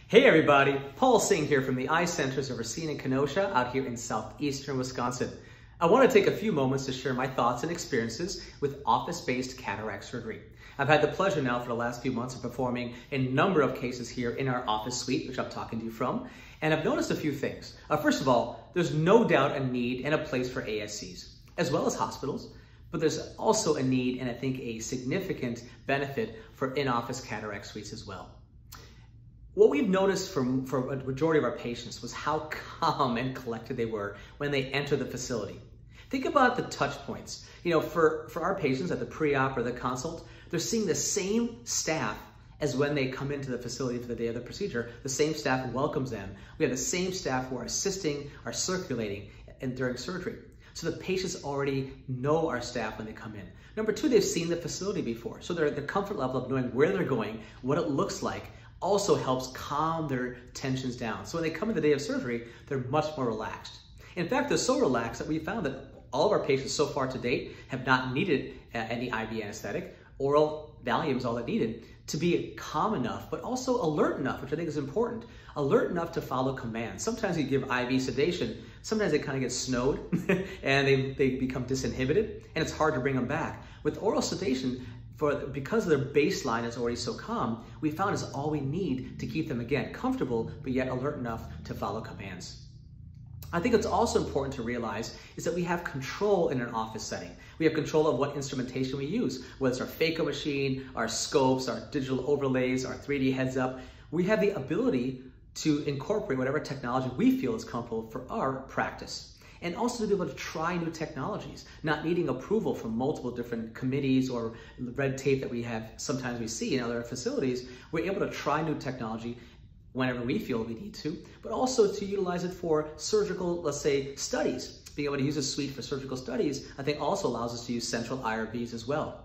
Hey everybody, Paul Singh here from the Eye Centers of Racine and Kenosha out here in southeastern Wisconsin. I want to take a few moments to share my thoughts and experiences with office-based cataract surgery. I've had the pleasure now for the last few months of performing a number of cases here in our office suite, which I'm talking to you from, and I've noticed a few things. First of all, there's no doubt a need and a place for ASCs, as well as hospitals, but there's also a need and I think a significant benefit for in-office cataract suites as well. What we've noticed for a majority of our patients was how calm and collected they were when they enter the facility. Think about the touch points. You know, for our patients at the pre-op or the consult, they're seeing the same staff as when they come into the facility for the day of the procedure. The same staff welcomes them. We have the same staff who are assisting, are circulating and during surgery. So the patients already know our staff when they come in. Number two, they've seen the facility before. So the comfort level of knowing where they're going, what it looks like, also helps calm their tensions down. So when they come in the day of surgery, they're much more relaxed. In fact, they're so relaxed that we found that all of our patients so far to date have not needed any IV anesthetic. Oral Valium is all they needed to be calm enough, but also alert enough, which I think is important. Alert enough to follow commands. Sometimes you give IV sedation, sometimes they kind of get snowed and they become disinhibited and it's hard to bring them back. With oral sedation, because their baseline is already so calm, we found is all we need to keep them, again, comfortable, but yet alert enough to follow commands. I think it's also important to realize is that we have control in an office setting. We have control of what instrumentation we use, whether it's our phaco machine, our scopes, our digital overlays, our 3D heads up. We have the ability to incorporate whatever technology we feel is comfortable for our practice. And also to be able to try new technologies, not needing approval from multiple different committees or red tape that we have sometimes we see in other facilities. We're able to try new technology whenever we feel we need to, but also to utilize it for surgical, let's say, studies. Being able to use a suite for surgical studies, I think also allows us to use central IRBs as well.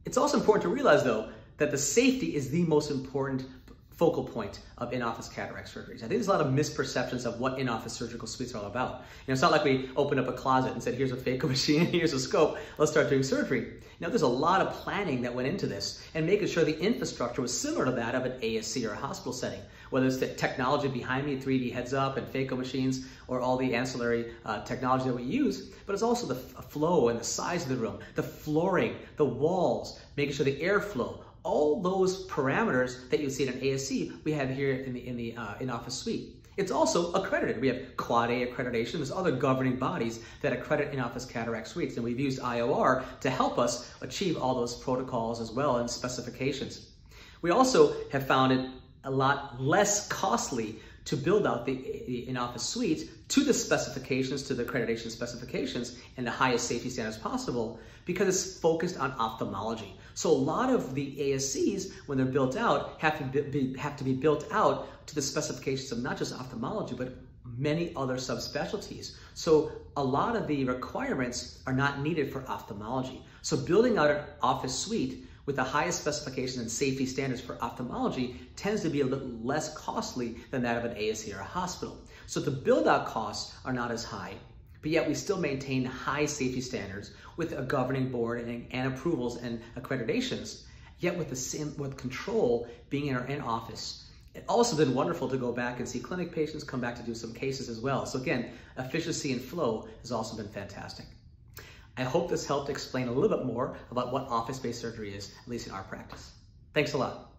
It's also important to realize, though, that the safety is the most important focal point of in-office cataract surgeries. I think there's a lot of misperceptions of what in-office surgical suites are all about. You know, it's not like we opened up a closet and said, here's a phaco machine, here's a scope, let's start doing surgery. Now, there's a lot of planning that went into this and making sure the infrastructure was similar to that of an ASC or a hospital setting, whether it's the technology behind me, 3D heads up and phaco machines, or all the ancillary technology that we use, but it's also the flow and the size of the room, the flooring, the walls, making sure the airflow, all those parameters that you see in an ASC, we have here in the in-office suite. It's also accredited. We have Quad A accreditation. There's other governing bodies that accredit in-office cataract suites, and we've used iOR to help us achieve all those protocols as well and specifications. We also have found it a lot less costly to build out the in-office suites to the specifications, to the accreditation specifications and the highest safety standards possible, because it's focused on ophthalmology. So a lot of the ASCs, when they're built out, have to be built out to the specifications of not just ophthalmology, but many other subspecialties. So a lot of the requirements are not needed for ophthalmology. So building out an office suite with the highest specifications and safety standards for ophthalmology tends to be a little less costly than that of an ASC or a hospital. So the build-out costs are not as high, but yet we still maintain high safety standards with a governing board and approvals and accreditations, yet with control being in our in-office. It's also been wonderful to go back and see clinic patients, come back to do some cases as well. So again, efficiency and flow has also been fantastic. I hope this helped explain a little bit more about what office-based surgery is, at least in our practice. Thanks a lot.